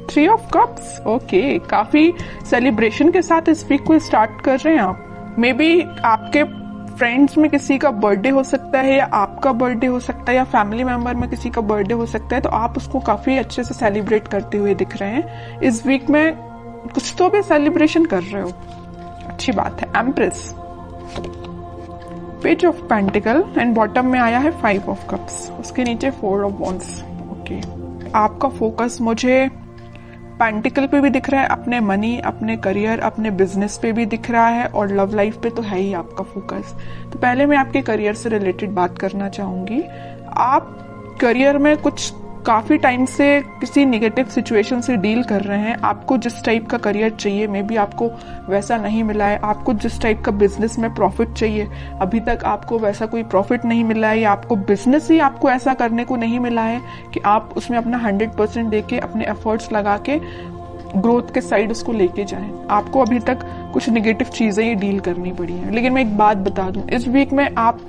3 of cups, okay, काफी celebration के साथ इस वीक को स्टार्ट कर रहे हैं आप। मे बी आपके फ्रेंड्स में किसी का बर्थडे हो सकता है, या आपका बर्थडे हो सकता है, या फैमिली मेंबर में किसी का बर्थडे हो सकता है, तो आप उसको काफी अच्छे से सेलिब्रेट करते हुए दिख रहे हैं। इस वीक में कुछ तो भी सेलिब्रेशन कर रहे हो, अच्छी बात है। Empress, page of pentacle and bottom में आया है 5 ऑफ कप्स, उसके नीचे 4 ऑफ वॉन्ड्स। ओके, आपका फोकस मुझे पेंटिकल पे भी दिख रहा है, अपने मनी, अपने करियर, अपने बिजनेस पे भी दिख रहा है, और लव लाइफ पे तो है ही आपका फोकस। तो पहले मैं आपके करियर से रिलेटेड बात करना चाहूंगी। आप करियर में कुछ काफी टाइम से किसी नेगेटिव सिचुएशन से डील कर रहे हैं। आपको जिस टाइप का करियर चाहिए, मे बी आपको वैसा नहीं मिला है। आपको जिस टाइप का बिजनेस में प्रॉफिट चाहिए, अभी तक आपको वैसा कोई प्रॉफिट नहीं मिला है, या आपको बिजनेस ही आपको ऐसा करने को नहीं मिला है कि आप उसमें अपना 100% देके, अपने एफर्ट्स लगा के ग्रोथ के साइड उसको लेके जाएं। आपको अभी तक कुछ नेगेटिव चीजें ही डील करनी पड़ी हैं। लेकिन मैं एक बात बता दूं, इस वीक में आप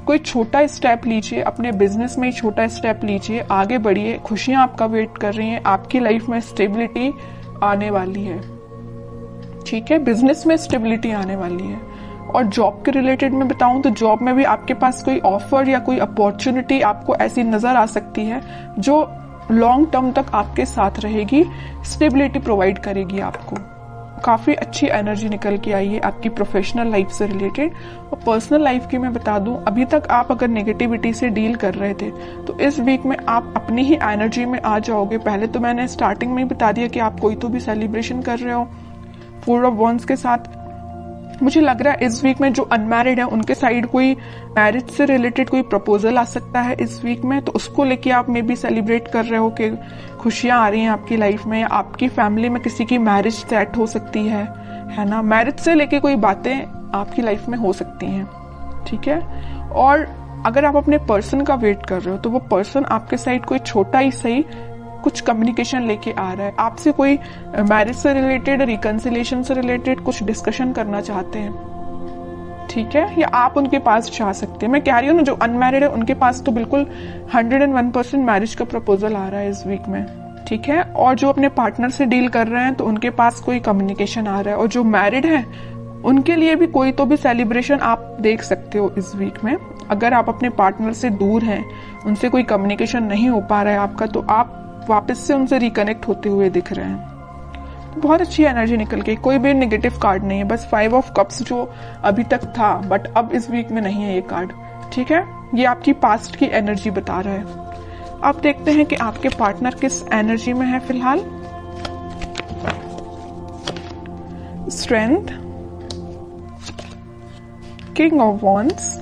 कोई छोटा स्टेप लीजिए, अपने बिजनेस में ही छोटा स्टेप लीजिए, आगे बढ़िए। खुशियां आपका वेट कर रही हैं, आपकी लाइफ में स्टेबिलिटी आने वाली है, ठीक है, बिजनेस में स्टेबिलिटी आने वाली है। और जॉब के रिलेटेड में बताऊं तो जॉब में भी आपके पास कोई ऑफर या कोई अपॉर्चुनिटी आपको ऐसी नजर आ सकती है जो लॉन्ग टर्म तक आपके साथ रहेगी, स्टेबिलिटी प्रोवाइड करेगी आपको। काफी अच्छी एनर्जी निकल के आई है आपकी प्रोफेशनल लाइफ से रिलेटेड। और पर्सनल लाइफ की मैं बता दूं, अभी तक आप अगर नेगेटिविटी से डील कर रहे थे तो इस वीक में आप अपनी ही एनर्जी में आ जाओगे। पहले तो मैंने स्टार्टिंग में ही बता दिया कि आप कोई तो भी सेलिब्रेशन कर रहे हो 4 ऑफ वॉन्ड्स के साथ। मुझे लग रहा है इस वीक में जो अनमैरिड है उनके साइड कोई मैरिज से रिलेटेड कोई प्रपोजल आ सकता है इस वीक में, तो उसको लेके आप मे बी सेलिब्रेट कर रहे हो कि खुशियां आ रही हैं आपकी लाइफ में। आपकी फैमिली में किसी की मैरिज सेट हो सकती है ना। मैरिज से लेके कोई बातें आपकी लाइफ में हो सकती हैं, ठीक है। और अगर आप अपने पर्सन का वेट कर रहे हो तो वो पर्सन आपके साइड कोई छोटा ही सही कुछ कम्युनिकेशन लेके आ रहा है, आपसे कोई मैरिज से रिलेटेड, रिकंसिलिएशन से रिलेटेड कुछ डिस्कशन करना चाहते हैं, ठीक है, या आप उनके पास जा सकते हैं। मैं कह रही हूँ ना, जो अनमैरिड है उनके पास तो बिल्कुल 101% मैरिज का प्रपोजल आ रहा है इस वीक में, ठीक है। और जो अपने पार्टनर से डील कर रहे हैं तो उनके पास कोई कम्युनिकेशन आ रहा है। और जो मैरिड है उनके लिए भी कोई तो भी सेलिब्रेशन आप देख सकते हो इस वीक में। अगर आप अपने पार्टनर से दूर हैं, उनसे कोई कम्युनिकेशन नहीं हो पा रहा है आपका, तो आप वापस से उनसे रिकनेक्ट होते हुए दिख रहे हैं। तो बहुत अच्छी एनर्जी निकल के, कोई भी नेगेटिव कार्ड नहीं है, बस 5 ऑफ कप्स जो अभी तक था बट अब इस वीक में नहीं है ये कार्ड, ठीक है। ये आपकी पास्ट की एनर्जी बता रहा है। अब देखते हैं कि आपके पार्टनर किस एनर्जी में है फिलहाल। Strength, king of wands,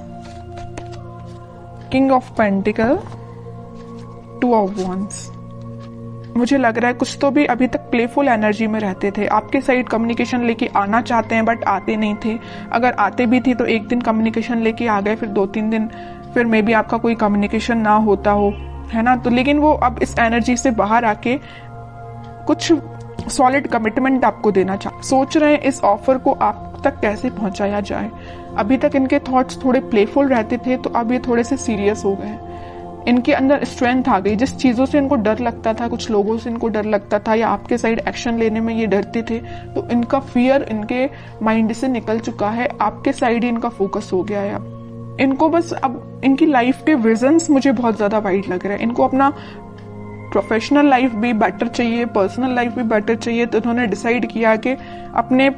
king of pentacle, 2 of wands. मुझे लग रहा है कुछ तो भी अभी तक प्लेफुल एनर्जी में रहते थे, आपके साइड कम्युनिकेशन लेके आना चाहते हैं बट आते नहीं थे। अगर आते भी थे तो एक दिन कम्युनिकेशन लेके आ गए, फिर 2-3 दिन फिर मे बी आपका कोई कम्युनिकेशन ना होता हो, है ना। तो लेकिन वो अब इस एनर्जी से बाहर आके कुछ सॉलिड कमिटमेंट आपको देना सोच रहे हैं। इस ऑफर को आप तक कैसे पहुंचाया जाए। अभी तक इनके थॉट्स थोड़े प्लेफुल रहते थे, तो अब ये थोड़े से सीरियस हो गए। इनके अंदर स्ट्रेंथ आ गई। जिस चीजों से इनको डर लगता था, कुछ लोगों से इनको डर लगता था, या आपके साइड एक्शन लेने में ये डरते थे, तो इनका फियर इनके माइंड से निकल चुका है। आपके साइड ही इनका फोकस हो गया है। अब इनको बस अब इनकी लाइफ के विजन्स मुझे बहुत ज्यादा वाइड लग रहा है। इनको अपना प्रोफेशनल लाइफ भी बेटर चाहिए, पर्सनल लाइफ भी बेटर चाहिए, तो उन्होंने डिसाइड किया कि अपने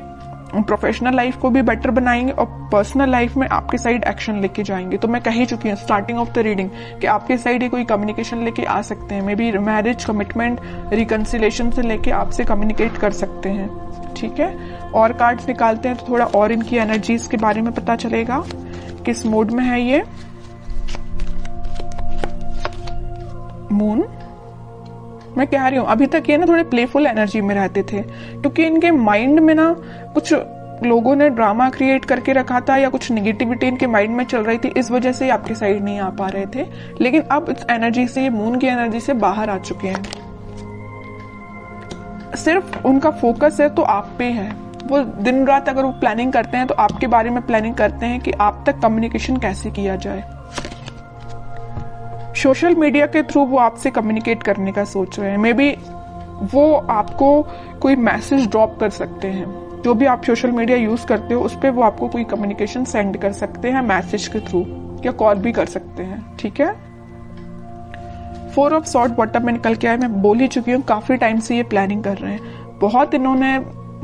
प्रोफेशनल लाइफ को भी बेटर बनाएंगे और पर्सनल लाइफ में आपके साइड एक्शन लेके जाएंगे। तो मैं कह ही चुकी हूँ स्टार्टिंग ऑफ द रीडिंग कि आपके साइड ही कोई कम्युनिकेशन लेके आ सकते हैं। May be marriage, commitment, reconciliation से लेके आपसे कम्युनिकेट कर सकते हैं, ठीक है। और कार्ड्स निकालते हैं तो थोड़ा और इनकी एनर्जीज के बारे में पता चलेगा, किस मूड में है ये। मून, मैं कह रही हूँ अभी तक ये ना थोड़े प्लेफुल एनर्जी में रहते थे, क्योंकि इनके माइंड में ना कुछ लोगों ने ड्रामा क्रिएट करके रखा था या कुछ नेगेटिविटी इनके माइंड में चल रही थी, इस वजह से आपके साइड नहीं आ पा रहे थे। लेकिन अब इस एनर्जी से, ये मून की एनर्जी से बाहर आ चुके हैं। सिर्फ उनका फोकस है तो आप पे है। वो दिन रात अगर वो प्लानिंग करते हैं तो आपके बारे में प्लानिंग करते हैं कि आप तक कम्युनिकेशन कैसे किया जाए। सोशल मीडिया के थ्रू वो आपसे कम्युनिकेट करने का सोच रहे हैं। मे बी वो आपको कोई मैसेज ड्रॉप कर सकते हैं। जो भी आप सोशल मीडिया यूज करते हो उस पर वो आपको कोई कम्युनिकेशन सेंड कर सकते हैं मैसेज के थ्रू, या कॉल भी कर सकते हैं। ठीक है। 4 ऑफ सॉर्ड बॉटम में निकल के आए। मैं बोल ही चुकी हूँ काफी टाइम से ये प्लानिंग कर रहे हैं, बहुत इन्होंने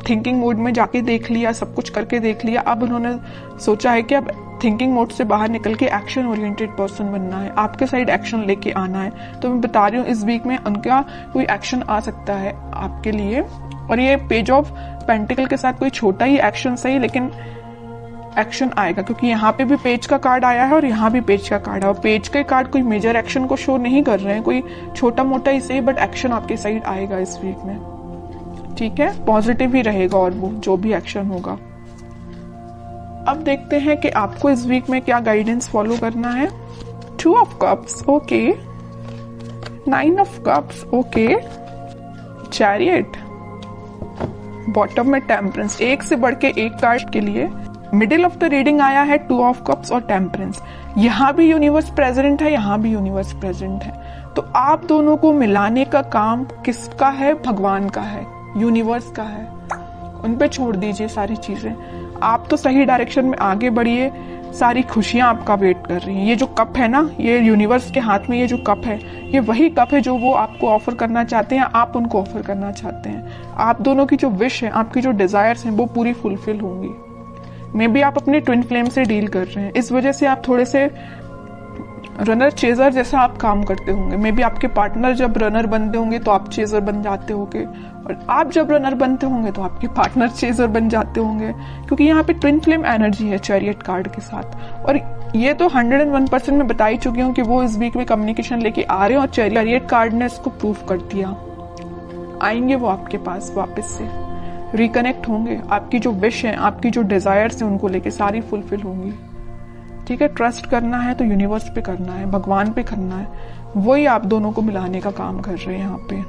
थिंकिंग मोड में जाके देख लिया, सब कुछ करके देख लिया। अब उन्होंने सोचा है कि अब थिंकिंग मोड से बाहर निकल के एक्शन ओरिएंटेड पर्सन बनना है, आपके साइड एक्शन लेके आना है। तो मैं बता रही हूँ इस वीक में उनका कोई एक्शन आ सकता है आपके लिए। और ये पेज ऑफ पेंटिकल के साथ कोई छोटा ही एक्शन सही, लेकिन एक्शन आएगा, क्योंकि यहाँ पे भी पेज का कार्ड आया है और यहाँ भी पेज का कार्ड है। और पेज के कार्ड कोई मेजर एक्शन को शो नहीं कर रहे हैं, कोई छोटा मोटा ही सही, बट एक्शन आपके साइड आएगा इस वीक में। ठीक है, पॉजिटिव ही रहेगा और वो जो भी एक्शन होगा। अब देखते हैं कि आपको इस वीक में क्या गाइडेंस फॉलो करना है। 2 of cups, okay. 9 of cups, okay. Chariot, bottom में टेम्परेंस, एक से बढ़ के एक कार्ड के लिए। मिडिल ऑफ द रीडिंग आया है 2 ऑफ कप्स और टेम्परेंस। यहाँ भी यूनिवर्स प्रेजेंट है, यहाँ भी यूनिवर्स प्रेजेंट है। तो आप दोनों को मिलाने का काम किसका है? भगवान का है, यूनिवर्स का है। उन पे छोड़ दीजिए सारी चीजें। आप तो सही डायरेक्शन में आगे बढ़िए, सारी खुशियां आपका वेट कर रही हैं। ये जो कप है ना, ये यूनिवर्स के हाथ में ये जो कप है, ये वही कप है जो वो आपको ऑफर करना चाहते हैं, आप उनको ऑफर करना चाहते हैं। आप दोनों की जो विश है, आपकी जो डिजायर्स हैं, वो पूरी फुलफिल होंगी। मे बी आप अपने ट्विन फ्लेम से डील कर रहे हैं, इस वजह से आप थोड़े से रनर चेजर जैसा आप काम करते होंगे। मे बी आपके पार्टनर जब रनर बनते होंगे तो आप चेजर बन जाते होंगे, और आप जब रनर बनते होंगे तो आपके पार्टनर चेजर बन जाते होंगे, क्योंकि यहाँ पे ट्विन फ्लेम एनर्जी है चैरियट कार्ड के साथ। और ये तो 101% में बता ही चुकी हूँ कि वो इस वीक में कम्युनिकेशन लेके आ रहे हैं, और चैरियट कार्ड ने इसको प्रूफ कर दिया। आएंगे वो आपके पास वापस से, रिकनेक्ट होंगे। आपकी जो विश है, आपकी जो डिजायर्स है, उनको लेके सारी फुलफिल होंगी। ठीक है, ट्रस्ट करना है तो यूनिवर्स पे करना है, भगवान पे करना है। वही आप दोनों को मिलाने का काम कर रहे हैं यहाँ पे।